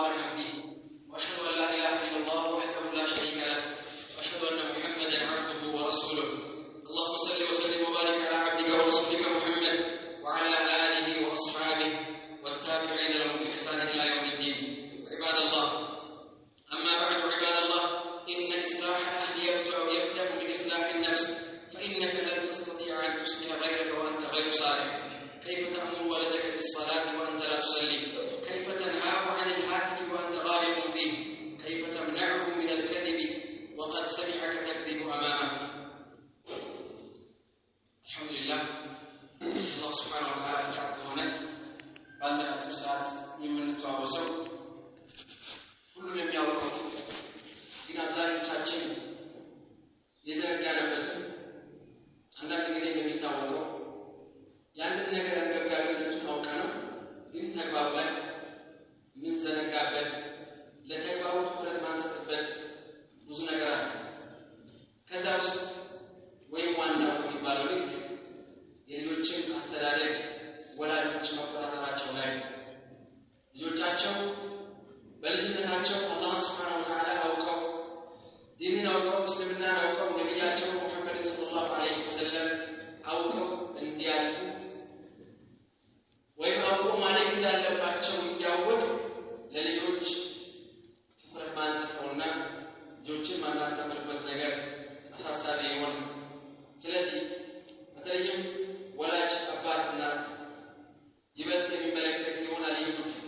مباركا فيه، وأشهد أن لا إله إلا الله وحده لا شريك له، وأشهد أن محمدا عبده ورسوله. اللهم صل وسلم وبارك على عبدك ورسولك محمد وعلى آله وأصحابه والتابعين لهم بإحسان إلى يوم الدين. عباد الله، أما بعد عباد الله، إن إصلاح الأهل يبدأ من إصلاح النفس، فإنك لن تستطيع أن تصلح غيرك وأنت غير صالح. كيف تأمر ولدك بالصلاة وأنت لا تصلي؟ كيف تنهاه عن الهاتف وأنت غالب فيه؟ كيف تمنعه من الكذب وقد سمعك تكذب أمامه؟ الحمد لله، الله سبحانه وتعالى فتحت هناك ባለፈው ሰዓት የምንተዋወሰው ሁሉም የሚያውቀው ግን አብዛኞቻችን የዘነጋንበትን አንዳንድ ጊዜ እንደሚታወቀው ያንን ነገር አንገብጋቢነቱን አውቀነው ግን ተግባሩ ላይ ምን ዘነጋበት ለተግባሩ ትኩረት ማንሰጥበት ብዙ ነገር አለ። ከዛ ውስጥ ወይም ዋናው የሚባለው ልክ የልጆችን አስተዳደግ ወላጆች መቆጣጠራቸው ላይ ልጆቻቸው በልጅነታቸው አላህ Subhanahu Wa Ta'ala አውቀው ዲንን አውቀው እስልምናን አውቀው ነብያቸው ሙሐመድ ሰለላሁ ዐለይሂ ወሰለም አውቀው እንዲያልፉ ወይም አውቀው ማደግ እንዳለባቸው እያወቁ ለልጆች ትኩረት ማንሰጠውና ልጆችን ማናስተምርበት ነገር አሳሳቢ ይሆን። ስለዚህ በተለይም ወላጅ አባት እናት ይበልጥ የሚመለከት ይሆናል ይህ ጉዳይ።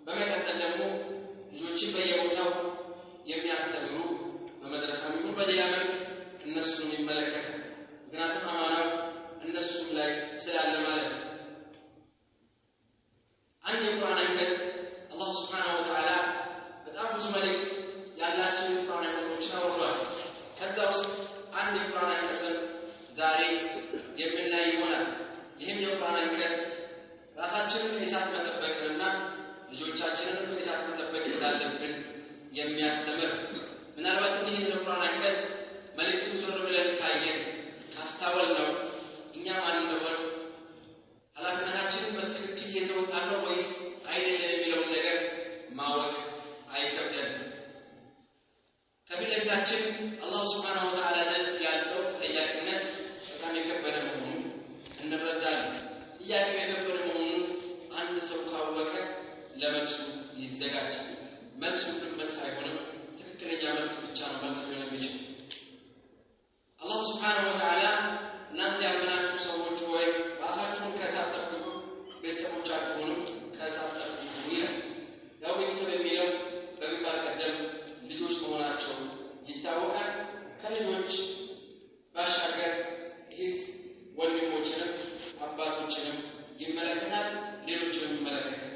በመቀጠል ደግሞ ልጆችን በየቦታው የሚያስተምሩ በመድረሳም ይሁን በሌላ መልክ እነሱን የሚመለከት ምክንያቱም አማናው እነሱም ላይ ስላለ ማለት ነው። አንድ የቁርአን አንቀጽ አላህ Subhanahu Wa Ta'ala በጣም ብዙ መልእክት ያላቸው የቁርአን አንቀጾችን አውርዷል። ከዛ ውስጥ አንድ የቁርአን አንቀጽን ዛሬ የምናይ ይሆናል። ይህም የቁርአን አንቀጽ ራሳችንን ከእሳት መጠበቅንና ልጆቻችንን ከእሳት መጠበቅ እንዳለብን የሚያስተምር ምናልባት ይህን የቁርአን አንቀጽ መልእክቱን ዞር ብለን ካየን ካስተዋልነው እኛ ማን እንደሆነ ኃላፊነታችንን በትክክል እየተወጣን ነው ወይስ አይደለም የሚለውን ነገር ማወቅ አይከብደንም። ከፊት ለፊታችን አላህ Subhanahu Wa Ta'ala ዘንድ ያለው ተጠያቂነት በጣም የከበደ መሆኑን እንረዳለን። ጥያቄው የከበደ መሆኑን አንድ ሰው ካወቀ ለመልሱ ይዘጋጃል። መልሱ ግን መልስ አይሆንም፣ ትክክለኛ መልስ ብቻ ነው መልስ ሊሆን የሚችል። አላህ Subhanahu Wa Ta'ala እናንተ ያመናችሁ ሰዎች ሆይ ራሳችሁን ከእሳት ጠብቁ፣ ቤተሰቦቻችሁንም ከእሳት ጠብቁ ይላል። ያው ቤተሰብ የሚለው በግንባር ቀደም ልጆች መሆናቸው ይታወቃል። ከልጆች ባሻገር እህት ወንድሞችንም አባቶችንም ይመለከታል፣ ሌሎችንም ይመለከታል።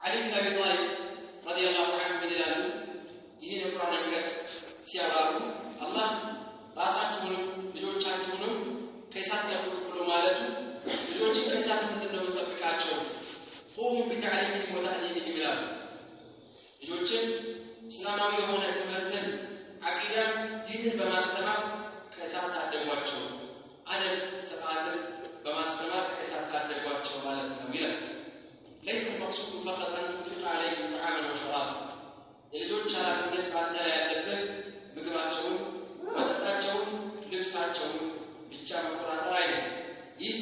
አሊ ኢብኑ አቢ ጣሊብ ረዲየላሁ ዐንሁ ይላሉ ይህን የቁርአን አንቀጽ ሲያብራሩ አላህ ራሳችሁንም ልጆቻችሁንም ከእሳት ጠብቁ ብሎ ማለቱ ልጆችን ከእሳት ምንድነው የሚጠብቃቸው? ሁም ቢተዕሊሚሂም ወተዕሊሚሂም ይላሉ። ልጆችን እስላማዊ የሆነ ትምህርትን አቂዳን ዲንን በማስተማር ከእሳት አደጓቸው፣ አደብ ስርዓትን በማስተማር ከእሳት አደጓቸው ማለት ነው ይላል። ليس المقصود فقط أن تنفق عليهم طعاما وشرابا የልጆች ኃላፊነት ባንተ ላይ ያለበት ምግባቸውን መጠጣቸውን ልብሳቸውን ብቻ መቆጣጠር አይደለም። ይህ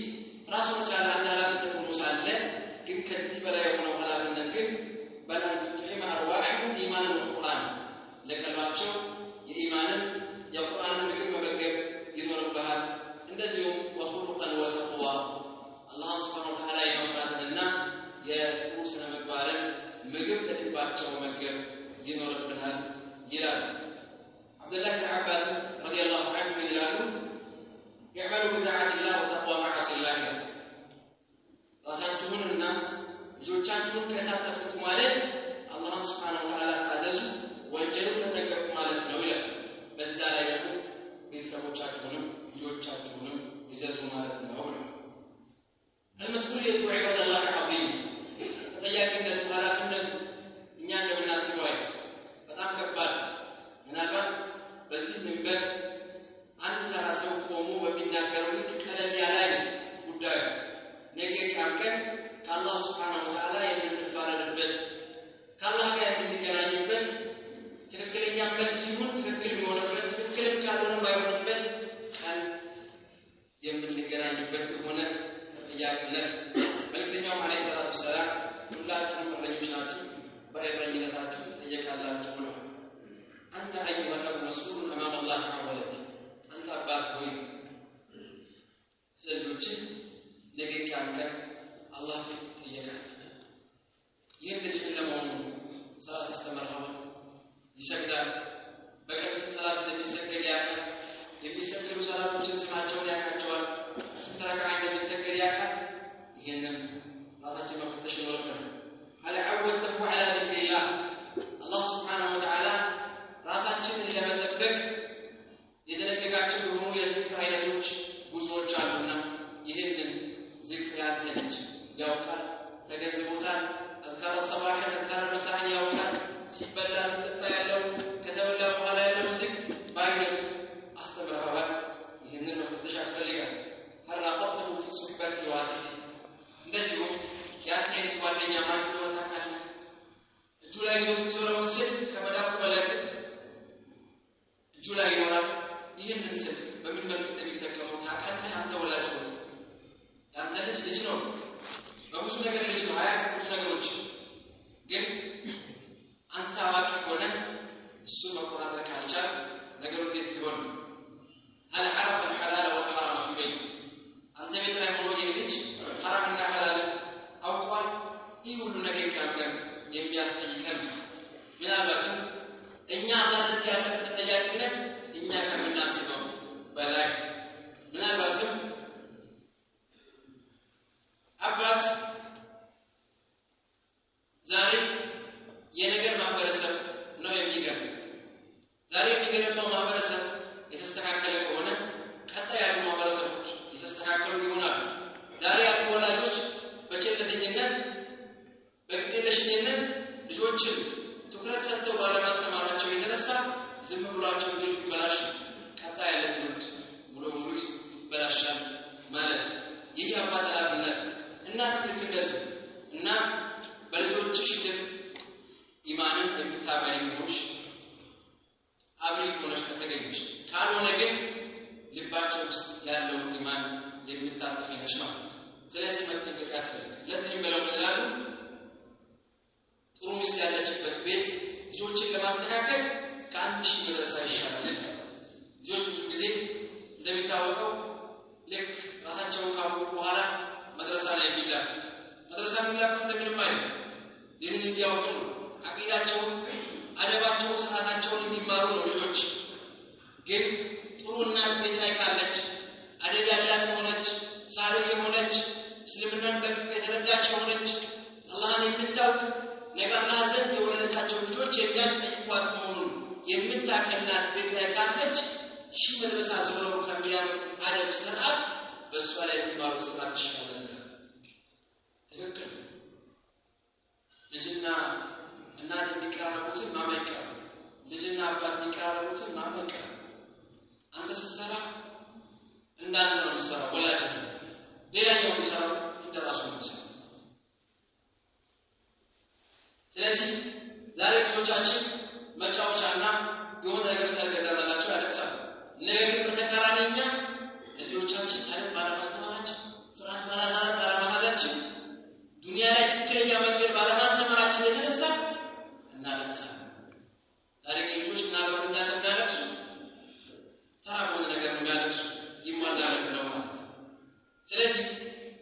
ራሱን የቻለ አንድ ኃላፊነት ሆኖ ሳለ ግን ከዚህ በላይ የሆነው ኃላፊነት ግን በላን ተጥሪማ አርዋህም ኢማንን ወቁርአን ለቀልባቸው የኢማንን የቁርአንን ምግብ መመገብ ይኖርብሃል። እንደዚሁም ወኹሉቀን ወተቅዋ አላህ Subhanahu Wa Ta'ala የመፍራትንና የጥሩ ስነ ምግባርን ምግብ ለልባቸው መመገብ ይኖርብናል ይላል። አብዱላህ ኢብኑ አባስ ረዲየላሁ ዐንሁ ይላሉ يعملوا بطاعة الله وتقوى معاصي الله ራሳችሁንና ልጆቻችሁን ከእሳት ጠብቁ ማለት አላህ Subhanahu Wa Ta'ala ታዘዙ፣ ወንጀሉን ተጠንቀቁ ማለት ነው ይላል። በዛ ላይ ደግሞ ቤተሰቦቻችሁንም ልጆቻችሁንም ይዘዙ ማለት ነው። المسؤولية عباد الله عظيمة ተጠያቂነቱ ኃላፊነቱ እኛ እንደምናስበው በጣም ከባድ ምናልባት በዚህ መንገድ አንድ ተራ ሰው ቆሞ በሚናገረው ልክ ቀለል ያለ ጉዳይ ቀን ከአላህ ሱብሓነሁ ወተዓላ የምንፋረድበት ከአላህ ጋር የምንገናኝበት ትክክለኛ መልስ ይሁን ትክክል የሆነበት ትክክልም ካልሆነ የማይሆንበት ቀን የምንገናኝበት የሆነ ተጠያቂነት መልእክተኛው ዓለይሂ ሰላቱ ወሰላም ሁላችሁም እረኞች ናችሁ በእረኝነታችሁ ትጠየቃላችሁ ብለዋል። አንተ አዩሀ አቡ መስኡል አማም አላህ ወለዲ አንተ አባት ሆይ ስለልጆችህ ነገ ቂያማ ቀን አላህ ፊት ትጠየቃለህ። ይህን ልጅ ለመሆኑ ሰላት ያስተምርሃል፣ ይሰግዳል፣ በቀን ስንት ሰላት እንደሚሰገድ ያውቃል፣ የሚሰገዱ ሰላቶችን ስማቸውን ያውቃቸዋል፣ ስንት ረክዓ እንደሚሰገድ ያውቃል። ይህንን ራሳችን መፈተሽ ይኖርብናል። هل عودته على ذكر الله الله سبحانه وتعالى ራሳችንን ለመጠበቅ የደነገጋቸው የሆኑ የዝክር አይነቶች ብዙዎች አሉና ይህንን ዝክር ያለች ያውቃል፣ ተገንዝቦታል። አዝካር الصباح አዝካር المساء ያውቃል። ሲበላ ሲጠጣ ያለው ከተበላ በኋላ ያለው ዝክር ባይነት አስተምረዋል። ይህንን መፈተሽ ያስፈልጋል። هل راقبته في صحبة الواتف እንደዚሁ ያንተን ጓደኛ ማለት ነው ታውቃለህ። እጁ ላይ የሚዞረው ስልክ ከመዳፉ በላይ ስልክ እጁ ላይ ይኖራል። ይህንን ስልክ በምን መልኩ እንደሚጠቀመው ታውቃለህ። አንተ ወላጅ ነው፣ ያንተ ልጅ ነው፣ በብዙ ነገር ልጅ ነው፣ አያውቅም ብዙ ነገሮች። ግን አንተ አዋቂ ሆነህ እሱን መቆጣጠር ካልቻልክ ነገሩ እንዴት ሊሆን ነው? هل عرف الحلال والحرام في بيته አንተ ቤት ላይ ሆኖ ይህ ልጅ ሐራምና ሐላል አውቋል። ይህ ሁሉ ነገር ካገር የሚያስጠይቀን ምናልባትም እኛ አላህ ዘንድ ያለን ተጠያቂነት እኛ ከምናስበው በላይ ምናልባትም አባት ዛሬ የነገር ማህበረሰብ ነው የሚገርም። ዛሬ የሚገነባው ማህበረሰብ የተስተካከለ ከሆነ ቀጣይ ያሉ ማህበረሰቦች የተስተካከሉ ይሆናሉ። ዛሬ ያሉ ወላጆች በቸልተኝነት በግዴለሽነት ልጆችን ትኩረት ሰጥተው ባለማስተማራቸው የተነሳ ዝም ብሏቸው ይበላሽ ቀጣይ ያለ ትውልድ ሙሉ በሙሉ ይበላሻል ማለት ይህ አባት ኃላፊነት። እናት ልክ እንደዚህ እናት በልጆችሽ ልብ ኢማንን የምታበሪ ሆነሽ አብሪ ሆነሽ ከተገኘሽ ካልሆነ ግን ልባቸው ውስጥ ያለውን ኢማን የምታጠፊ ነሽ ነው። ስለዚህ መጠንቀቅ ያስፈልጋል። ለዚህ ብለው ይላሉ ጥሩ ሚስት ያለችበት ቤት ልጆችን ለማስተካከል ከ1000 መድረሳ ይሻላል። ልጆች ብዙ ጊዜ እንደሚታወቀው ልክ ራሳቸውን ካወቁ በኋላ መድረሳ ላይ የሚላኩት ለምንም አይደለም። ይህን እንዲያውቁ ነው። አቂዳቸውን፣ አደባቸውን፣ ስርዓታቸውን እንዲማሩ ነው። ልጆች ግን ጥሩ እናት ቤት ላይ ካለች አደብ ያላት ሆነች ሳሌ የሆነች እስልምናን በቅጥ የተረዳች ሆነች አላህን የምታውቅ ነገ አላህ ዘንድ የወለደቻቸው ልጆች የሚያስጠይቋት መሆኑን የምታውቅናት ቤት ላይ ካለች ሺህ መድረሳ ዞረው ከሚያምሩ አደብ ስርዓት በእሷ ላይ የሚማሩ ስርዓት ይሻላል። ትክክል። ልጅና እናት የሚቀራረቡትን ማመቅ፣ ልጅና አባት የሚቀራረቡትን ማመቅ። አንተ ስትሰራ እንዳንተ ነው የምትሰራው ወላጅ ነው። ሌላኛው የሚሰራው እንደራሱ ነው የሚሰራው። ስለዚህ ዛሬ ልጆቻችን መጫወቻና የሆነ ነገር ስለገዛላቸው ያለቅሳሉ። ነገር ግን በተቃራኒኛ ልጆቻችን አደብ ባለማስተማራችን፣ ስርዓት ባለማሳዛችን፣ ዱንያ ላይ ትክክለኛ መንገድ ባለማስተማራችን የተነሳ እናለቅሳለን። ዛሬ ልጆች ምናልባት እናሰጋለቅሱ ተራ በሆነ ነገር ነው የሚያለቅሱት ይሟላል ብለው ማለት። ስለዚህ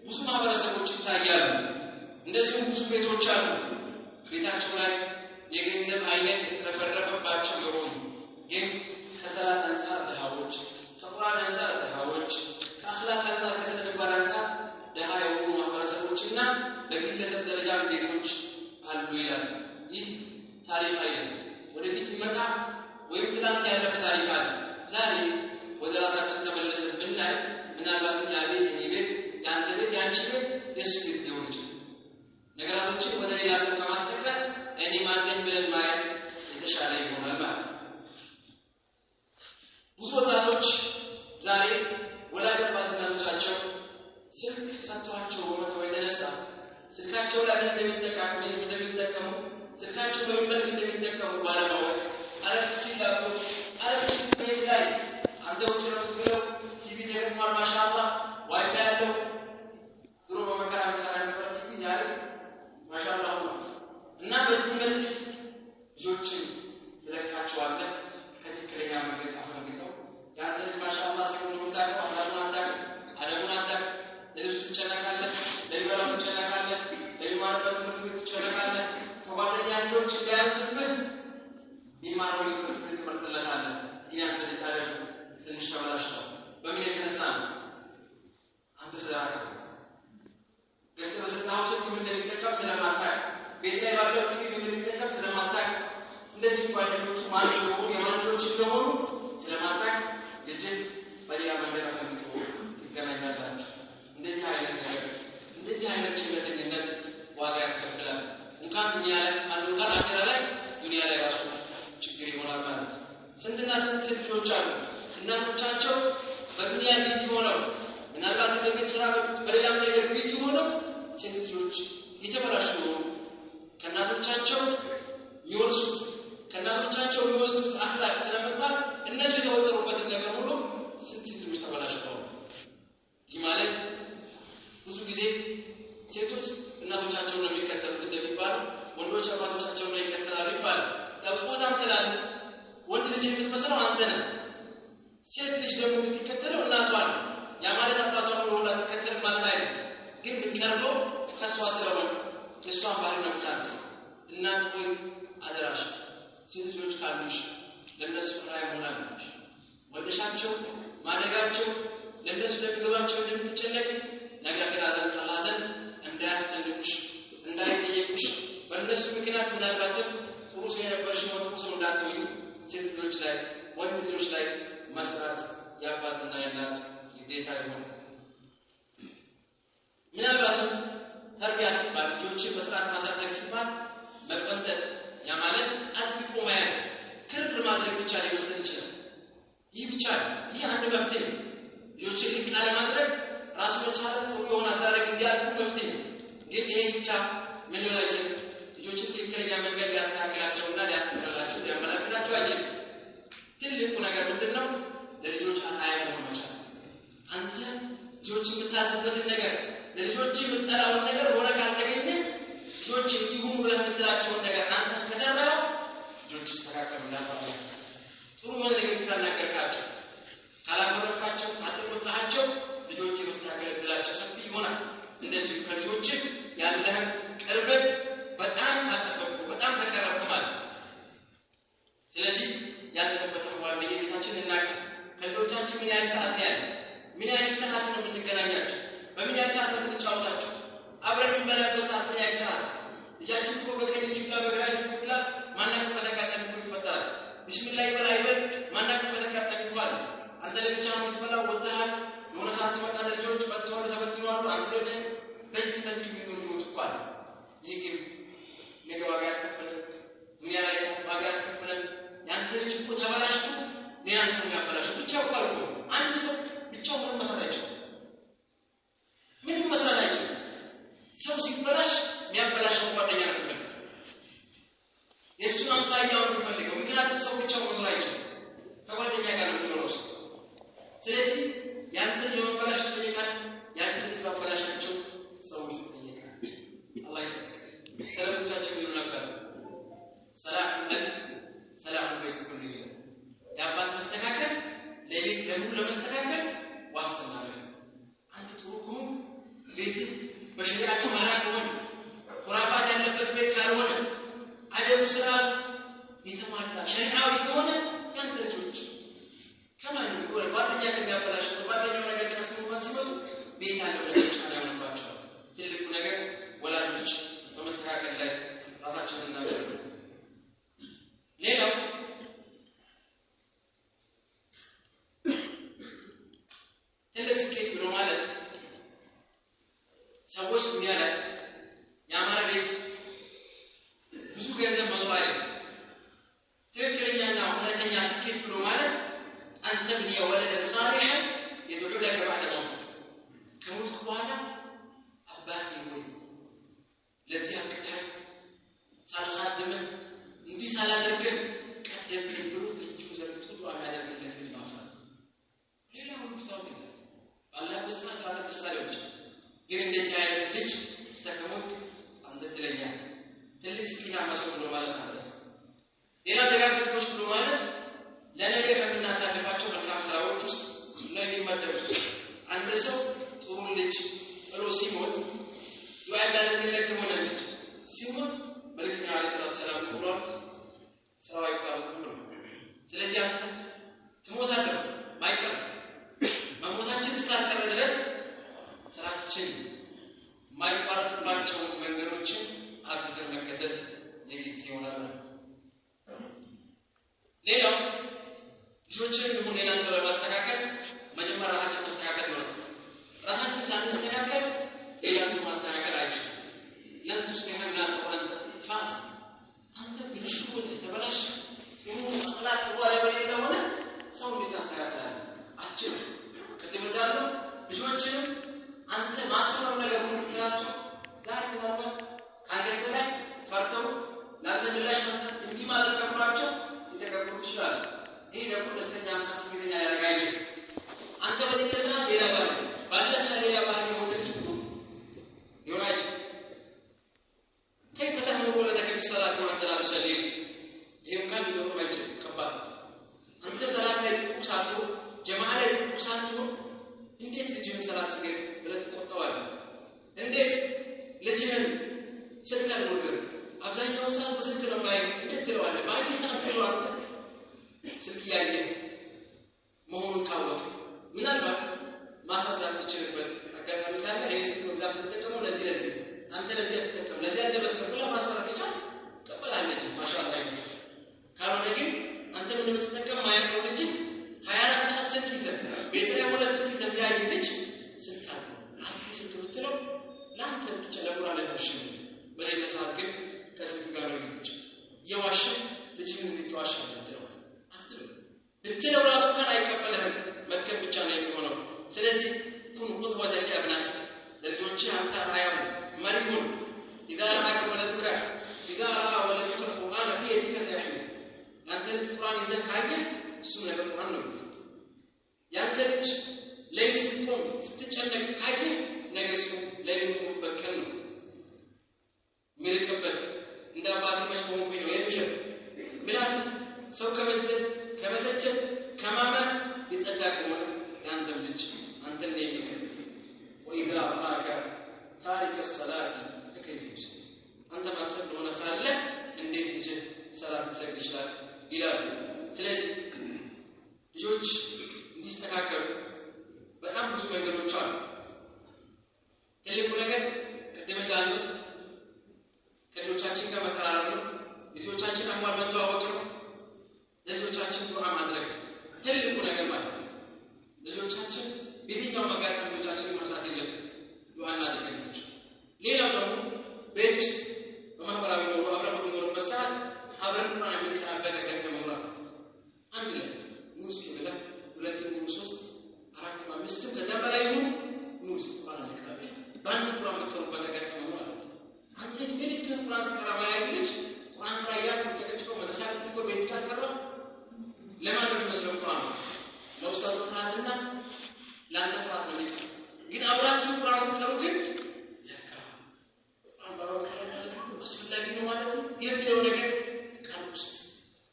ብዙ ማህበረሰቦች ይታያሉ። እንደዚሁም ብዙ ቤቶች አሉ ቤታቸው ላይ የገንዘብ አይነት የተረፈረፈባቸው የሆኑ ግን ከሰላት አንፃር ድሃዎች፣ ከቁርአን አንፃር ድሃዎች፣ ከአኽላቅ አንፃር ከስነ ምግባር አንፃር ድሃ የሆኑ ማህበረሰቦችና በግለሰብ ደረጃ ቤቶች አሉ ይላል። ይህ ታሪክ አይደለም፣ ወደፊት ይመጣ ወይም ትላንት ያለፈ ታሪክ አለ። ዛሬ ወደ ራሳችን ተመለሰን ብናይ ምናልባት ያ ቤት የኔ ቤት፣ ያንተ ቤት፣ ያንቺ ቤት፣ የሱ ቤት ሊሆን ይችላል። ነገራቶችን ወደ ሌላ ሰው ከማስጠጋት እኔ ማንን ብለን ማየት የተሻለ ይሆናል ማለት ነው። ብዙ ወጣቶች ዛሬ ወላጅ አባትና ልጆቻቸው ስልክ ሰጥቷቸው በመተው የተነሳ ስልካቸው ላይ እንደሚጠቀሙ ስልካቸው በምን መልክ እንደሚጠቀሙ ባለማወቅ አረፍ ሲላቱ አረፍ ሲቤት ላይ አንተ ውጭ ነው ብለው ቲቪ ተገጥሟል ማሻአላህ ዋይፋይ ያለው ድሮ በመከራ መሰራ ነበር ቲቪ ዛሬ ማሻአላህ ነው እና በዚህ መልክ ልጆችን ትለካቸዋለህ ከትክክለኛ መንገድ አፈንግጠው ያንተ ልጅ ማሻአላህ ሲሆን ወጣው አላህን አታውቅም አደቡን አታውቅም ለልጅ ትጨነቃለህ ለይበላው ትጨነቃለህ ለይማርበት ምክር ትጨነቃለህ ከጓደኛ ልጆች እንዳያስብህ ይማረው ትመርጥለታለህ ያንተ ልጅ አደቡ ትንሽ ተበላሽቷል በምን የተነሳ ነው አንተ ስለራቀ ገስት በሰጣው ስልክ እንደሚጠቀም ስለማታውቅ ቤት ላይ ባለው ቲቪ እንደሚጠቀም ስለማታውቅ እንደዚህ ጓደኞቹ ማለት ነው የማንዶች እንደሆኑ ስለማታውቅ ልጅ በሌላ መንገድ አፈንግጦ ትገናኛላችሁ እንደዚህ አይነት ችግረኝነት ዋጋ ያስከፍላል እንኳን ዱንያ ላይ እንኳን አኺራ ላይ ዱንያ ላይ ራሱ ችግር ይሆናል ማለት ስንትና ስንት ልጆች አሉ እናቶቻቸው በዱንያ ቢዚ ሆነው ምናልባት በቤት ስራ በሌላም ነገር ቢዚ ሆነው ሴት ልጆች የተበላሹ ነው ከእናቶቻቸው የሚወርሱት ከእናቶቻቸው የሚወስዱት አኽላቅ ስለመባል እነሱ የተወጠሩበትን ነገር ሁሉ ስንት ልጆች ተበላሽተዋል ይህ ማለት ብዙ ጊዜ ሴቶች እናቶቻቸውን ነው የሚከተሉት እንደሚባል ወንዶች አባቶቻቸውን ነው ይከተላሉ ይባላል ለፍቆታም ስላለ ወንድ ልጅ የምትመስለው አንተ ነህ ሴት ልጅ ደግሞ የምትከተለው እናቷን ያ ማለት አባቷን ነው ተከተል ማለት አይደለም ግን ምትቀርበው ከሷ ስለሆነ የሷን ባህሪ ነው ታርስ እናት ወይ አደራሽ ሴት ልጆች ካሉሽ ለነሱ ላይ ሆናል ወልደሻቸው ማደጋቸው ለነሱ ለሚገባቸው እንደምትጨነቅ ነገ ከራዘን ከላዘን እንዳያስጨንቁሽ እንዳይጠየቁሽ በእነሱ ምክንያት ምናልባት ጥሩ ሰው የነበርሽ መጥፎ ሰው እንዳትሆኚ ሴት ልጆች ላይ ወንድ ልጆች ላይ መስራት ያባትና የእናት ግዴታ ይሆናል ምናልባት ተርቢያ ሲባል ልጆችን በስርዓት ማሳደግ ሲባል መቆንጠጥ ያ ማለት አጥብቆ መያዝ ክርክር ማድረግ ብቻ ሊመስል ይችላል ይህ ብቻ ይህ አንድ መፍትሄ ልጆችን ሊቃለ ማድረግ ራሱ መቻል ጥሩ የሆነ አስተዳደግ እንዲያድጉ መፍትሄ ግን ይሄ ብቻ ምን ይሆናል ልጆችን ትክክለኛ መንገድ ሊያስተካክላቸውና ሊያስተምራቸው ሊያመለክታቸው አይችልም ትልቁ ነገር ምንድነው ለልጆች አርአያ መሆን መቻል አንተ ልጆች የምታዝበትን ነገር ለልጆች የምትጠላውን ነገር ሆነ ካልተገኘ ልጆች እንዲሁም ብለህ የምትላቸውን ነገር አንተ እስከሰራው ልጆች ይስተካከሉልሃል ማለት ነው ጥሩ ነገር ካላገርካቸው ካላበረካቸው ካተቆጣቸው ልጆች የመስተካከል እድላቸው ሰፊ ይሆናል እንደዚህ ከልጆች ያለህ ቅርበት በጣም ታጠበቁ በጣም ተቀረበ ማለት ስለዚህ ያለበት እንኳን በየቤታችን እናቀ ከልጆቻችን ምን ያህል ሰዓት ነው ያለው ምን ያህል ሰዓት ነው የምንገናኛቸው በምን ያህል ሰዓት ነው የምንጫወታቸው አብረን የምንበላበት ሰዓት ምን ያህል ሰዓት ልጃችን እኮ በቀኝ እጁ ጋር በግራ እጁ ጋር ማናቁ ከተቃጠለ ይፈጠራል ቢስሚላህ ይበላ ይበል ማናቁ ከተቃጠለ ይባል አንተ ለብቻ ነው ትበላው ወጣሃል የሆነ ሰዓት መጣ ልጆች በልተው ተበትነዋል አንተ ልጅ በዚህ መልኩ የሚኖሩት ይባል ይህ ግን ነገ ዋጋ ያስከፍላል ዱንያ ላይ ዋጋ ያስከፍላል ያንተ ልጅ እኮ ተበላሽቶ ሌላ ሰው ያበላሽው ብቻ አቋርጦ አንድ ሰው ብቻው ምንም መስራት አይችልም ምንም መስራት አይችልም ሰው ሲበላሽ የሚያበላሽው ጓደኛ ነው የሚፈልገው የእሱን አምሳያው ነው የሚፈልገው ምክንያቱም ሰው ብቻው መኖር አይችልም ከጓደኛ ጋር ነው የሚኖረው ስለዚህ ያንተ የመበላሽ ጠይቃል ያንተ የመበላሻቸው ሰዎች ጠይቃል አላህ ይባርክ ሰላምቻችን ይሉ ነበር ሰላም ቤት ሁሉ ይላል ያባት መስተካከል ለቤት ለመስተካከል ዋስትና ነው አንተ ጥሩ ከሆነ ቤት በሸሪዓቱ ማራቅ ሆነ ኹራፋት ያለበት ቤት ካልሆነ አደብ ስርዓት የተሟላ ሸሪዓዊ ከሆነ ያንተ ልጆች ከማን ነው ጓደኛ ከሚያበላሽ ጓደኛው ነገር ከስሙን ሲመጡ ቤት ያለው ነገር ጫና ያመጣቸው ትልቁ ነገር ወላጆች በመስተካከል ላይ ራሳቸውን እናደርግ ሌላው ትልቅ ስኬት ብሎ ማለት ሰዎች ዱንያ ላይ ያማረ ቤት ብዙ ገንዘብ መኖር አይደለም ትክክለኛና እውነተኛ ስኬት ብሎ ማለት አንተ ብንያ ወለደ ሳሊህ يدعو لك بعد موتك كموت بوانا أباك يقول ለዚህ አቅተህ ሳልኻድምህ እንዲህ ሳላደርግህ ቀደምከኝ ብሎ እጁን ዘርግቶ ዱዓ ያደርግለት ልጅ ማፍራት ሌላውን ስታውቅ ባለበት ሰዓት ላለ ተሳሪዎች ግን እንደዚህ አይነት ልጅ ተከሞት አንተ ድለኛ ትልቅ ስኬታማ ሰው ብሎ ማለት አለ። ሌላ ደጋግሞች ብሎ ማለት ለነገ ከምናሳልፋቸው መልካም ስራዎች ውስጥ ነው የሚመደቡት። አንድ ሰው ጥሩ ልጅ ጥሎ ሲሞት ዱዓ ያደርግለት ከሆነ ልጅ ሲሞት መልእክተኛ ዓለይሂ ሰላቱ ሰላም ብሏል ስራው አይቋረጥም ብሎ። ስለዚህ አንተ ትሞታለህ ማይቀር መሞታችን እስካልቀረ ድረስ ስራችን ማይቋረጥባቸው መንገዶችን አጥተን መከተል የግድ ይሆናል ማለት ነው። ሌላው ልጆችን ሁሉ ሌላ ሰው ለማስተካከል መጀመሪያ ራሳችን ማስተካከል ነው። ራሳችን ሳንስተካከል ሌላ ሰው ማስተካከል አይችልም። ለምን ተስቢህና ሰዋን ፋስ አንተ ብልሽውን ተበላሽ ጥሩ አኽላቅ ወራ በሌለ ሆነ ሰው እንዴት ያስተካክላል? አችል ቅድም እንዳለው ልጆችንም አንተ ማጥፋው ነገር ሁሉ ትራቸው ዛሬ ማለት ካገር በላይ ፈርተው ላንተ ምላሽ መስጠት እንዲህ ማለት ከብሏቸው ይተገበሩ ይችላል። ይሄ ደግሞ ደስተኛ ማስገኛ ያደርጋል። አንተ በደስተኛ ሌላ ባለሰ ሌላ ባህሪ ወንድም ይሆናል። كيف تعمل ولدك بالصلاة وأنت لا تصلي؟ يمكن أن يكون كبار. أنت صلاة لا تقصده، جماعة لا تقصده. إنديت لجمن صلاة سكير ولا تقطعه. إنديت لجمن سكنا الوجر. أبزاي جوسان بس كلام باي. إنديت تروانه. باقي سان تروانه. سكياجي. مهون كاوك. من الوقت ما صدق تشيل بس. أكيد كم كان هي سكوا زافت تكمل لزيلزي. أنت لزيادة تكمل لزيادة بس كلها ما صار كذا قبل عنك ما شاء الله كانوا نجيم أنت من يوم تتكلم ما يقول لك هيا راسك سكيزة بيتنا ولا سكيزة بيا يدك سكان أنت سكتوا لا أنت بتشلم ولا لهشم بل الناس كسب كانوا يدك يواشم بتجي من يتواشم أنت لو راسك كان يقبلهم مكة بتشانه يكونه سلسي كن قدوة لأبنائك للجوتشي أنت رايم مريم إذا رأى ولدك القرآن في يدك سيحمل أنت القرآن إذا كاجة سنة القرآن نمت ينتج لين ستكون ستجعلك كاجة نجسو لين يكون بكنه مركبت إذا بعد مشبوه بينه يميل ملاسم سو كمسد كمتجد كمامات يصدقون ينتج أنت النبي وإذا رأك تارك الصلاة كيف يصلي أنت ما صلت وأنا صلى عندك يجي صلاة سجد شلال إلى سلسلة يوج نستكاكر بأم بسمة الرجال تلقوا لك قدم دانو كدو تشاچين كما كرارو يدو تشاچين أموال متوا وكرو يدو تشاچين دعاء مدرك تلقوا لك ما يدو تشاچين بيتنا مقاطع يدو تشاچين مساتين لك دعاء مدرك ሌላው ደግሞ ቤት ውስጥ በማህበራዊ ኑሮ አብረን በምንኖርበት ሰዓት አብረን ቁርአን የምንቀራበት ነገር መኖር አንድ ላይ ሙስሊም ብላ ሁለት ሙሉ ሶስት አራት አምስት ከዛ በላይ ነው ሙስሊም ቁርአን እንቀራለን ባንድ ቁርአን መከሩበት ነገር መኖር አንተ ልክ ቁርአን ተቀራማ ያለች ቁርአን ራያ ተጨቅጭቆ መተሳት እኮ ቤት ካስቀራ ለማን ነው መስለው ቁርአን ለውስታዝ ፍራትና ላንተ ፍራት ነው የሚቀር ግን አብራችሁ ቁርአን ስትቀሩ ግን አስፈላጊ ነው ማለት ነው የሚለው ነገር ቃል ውስጥ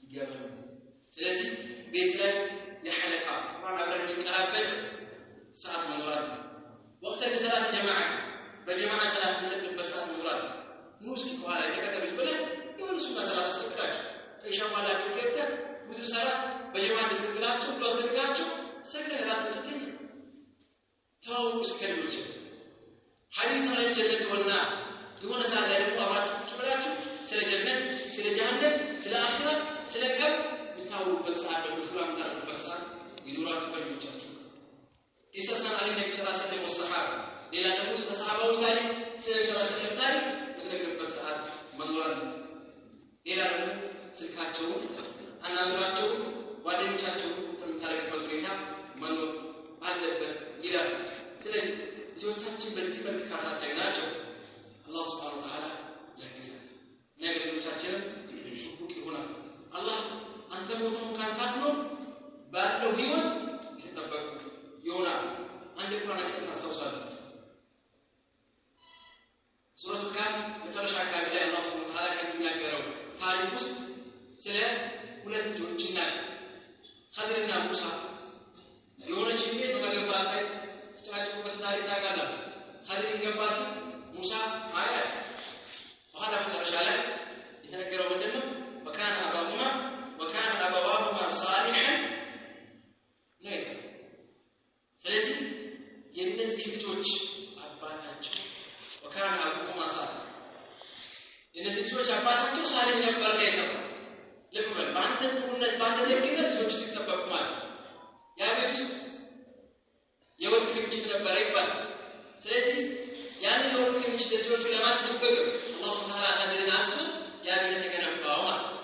ይገባል። ስለዚህ ቤት ላይ የሐለቃ ቁርአን አብረን እንቀራበት ሰዓት መኖር አለበት። ወቅት ለሰላት ጀማዓ በጀማዓ ሰላት የሚሰግድበት ሰዓት መኖር አለበት። ሙስሊም በኋላ የተከተሉት ብለን የሆነ ሱና ሰላት አሰግዳቸው ኢሻ በኋላ ገብተህ ውትር ሰላት በጀማዓ እንድትሰግዳቸው ብሎ አስደርጋቸው ሰግደህ ራስ ብትተኛ ተዋውቁ እስከልጆች ሐዲስ ላይ ጀነት ወና የሆነ ሰዓት ላይ ደግሞ አብራችሁ ቁጭ ብላችሁ ስለ ጀነት ስለ ጀሃነም ስለ አኺራ ስለ ቀብር የምታወሩበት ሰዓት ደግሞ ሹራ የምታደርጉበት ሰዓት ይኖራችሁ በልጆቻችሁ ኢሳሳን አለ ነብዩ ሰለላሁ ዐለይሂ ወሰለም ወሰሐባ ሌላ ደግሞ ስለ ሰሐባው ታሪክ ስለ ሰለላሁ ዐለይሂ ወሰለም ታሪክ የምትነግሩበት ሰዓት መኖር አለ። ሌላ ደግሞ ስልካቸው አናግራቸው ጓደኞቻቸው የምታደርጉበት ሁኔታ መኖር አለበት ይላል። ስለዚህ ልጆቻችን በዚህ መልክ ካሳደግናቸው Allah subhanahu wa ta'ala ነገ ልጆቻችንን ጥብቅ ይሆናል። አላህ አንተ ሞቱን ካንሳት ነው ባለው ህይወት የተጠበቁ ይሆናል። አንድ ቁርአን አንቀጽ አስተውሳለሁ። ሱረቱ ካፍ መጨረሻ አካባቢ ላይ አላህ ሱብሓነሁ ወተዓላ ከሚናገረው ታሪክ ውስጥ ስለ ሁለት ልጆች ይናገራል። ኸድርና ሙሳ የሆነች ቤት በመገንባት ላይ ተጫጭቆበት ታሪክ ታውቃላችሁ። ኸድር ገባ ሲል ሙሳ አያ በኋላ መጨረሻ ላይ የተነገረው ምንድነው? ወካነ አበዋሁማ ሳሊሐን ነው። ስለዚህ የእነዚህ ልጆች አባታቸው ወካነ አቡሁማ ሳሊህ የእነዚህ ልጆች አባታቸው ሳሊህ ነበር ነው የተባለው። ልብ በል በአንተ ጥሩነት በአንተ ደግነት ልጆች ሲጠበቁ ማለት ያ ቤት ውስጥ የወርቅ ክምችት ነበረ ይባላል። ስለዚህ ያን የወርቅ ክምችት ልጆቹ ለማስጠበቅ አላህ ተዓላ ኸድርን አስቦት ያ ቤት ተገነባው ማለት ነው።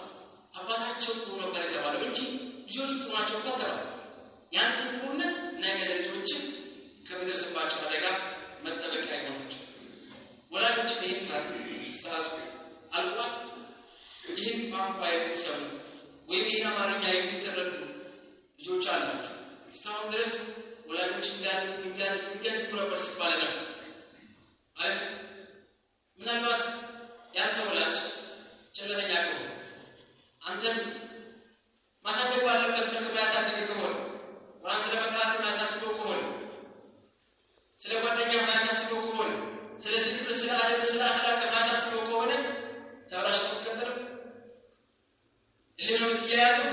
አባታቸው ጥሩ ነበር የተባለው እንጂ ልጆቹ ጥሩ ናቸው ተባለ። ያንተ ጥሩነት ነገ ልጆች ከሚደርስባቸው አደጋ መጠበቂያ ይሆናቸው። ወላጆች ይህን ካሉ ሰዓቱ አልቋል። ይህን ቋንቋ የሚሰሙ ወይም ይህን አማርኛ የሚተረዱ ልጆች አላቸው። እስካሁን ድረስ ወላጆች እንዲያድጉ ነበር ሲባል ነበር አይደል? ምናልባት ያንተ ወላጅ ቸልተኛ ከሆነ አንተን ማሳደግ ባለበት መልኩ ማያሳድግ ከሆነ ቁርአን ስለመቅራት ማያሳስበው ከሆነ ስለ ጓደኛ ማያሳስበው ከሆነ ስለ ዝክር ስለ አደብ ስለ አኽላቅ ማያሳስበው ከሆነ ተብራሽ ተከተለ ለምን ትያያዘው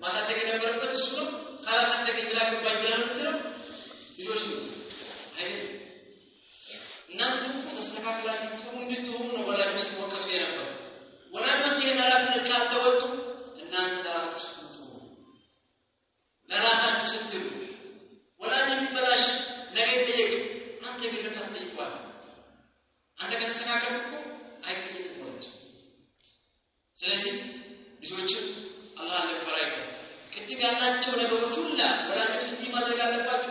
ማሳደግ የነበረበት እሱ ነው። ካላሳደገ ይላገባኝ ብለህ የምትለው ልጆች ነው አይደል? እናንተ ተስተካክላችሁ ጥሩ እንድትሆኑ ነው ወላጆች ሲወቀሱ የነበረው። ወላጆች ይሄን ኃላፊነት ካልተወጡ እናንተ ለራሳችሁ ስትሉ ለራሳችሁ ስትሉ ወላጅ የሚበላሽ ነገ ይጠየቅ። አንተ ግን ታስጠይቀዋለህ። አንተ ከተስተካከልኩ አይጠየቅም ወላጅ። ስለዚህ ልጆችን አላህን ለፈራ ይገባል። ቅድም ያላቸው ነገሮች ሁሉ ወላጆች እንዲህ ማድረግ አለባችሁ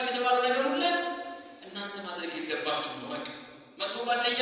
የተባለው ነገር ሁሉ እናንተ ማድረግ ይገባችሁ ነው። በቃ መጥፎ ጓደኛ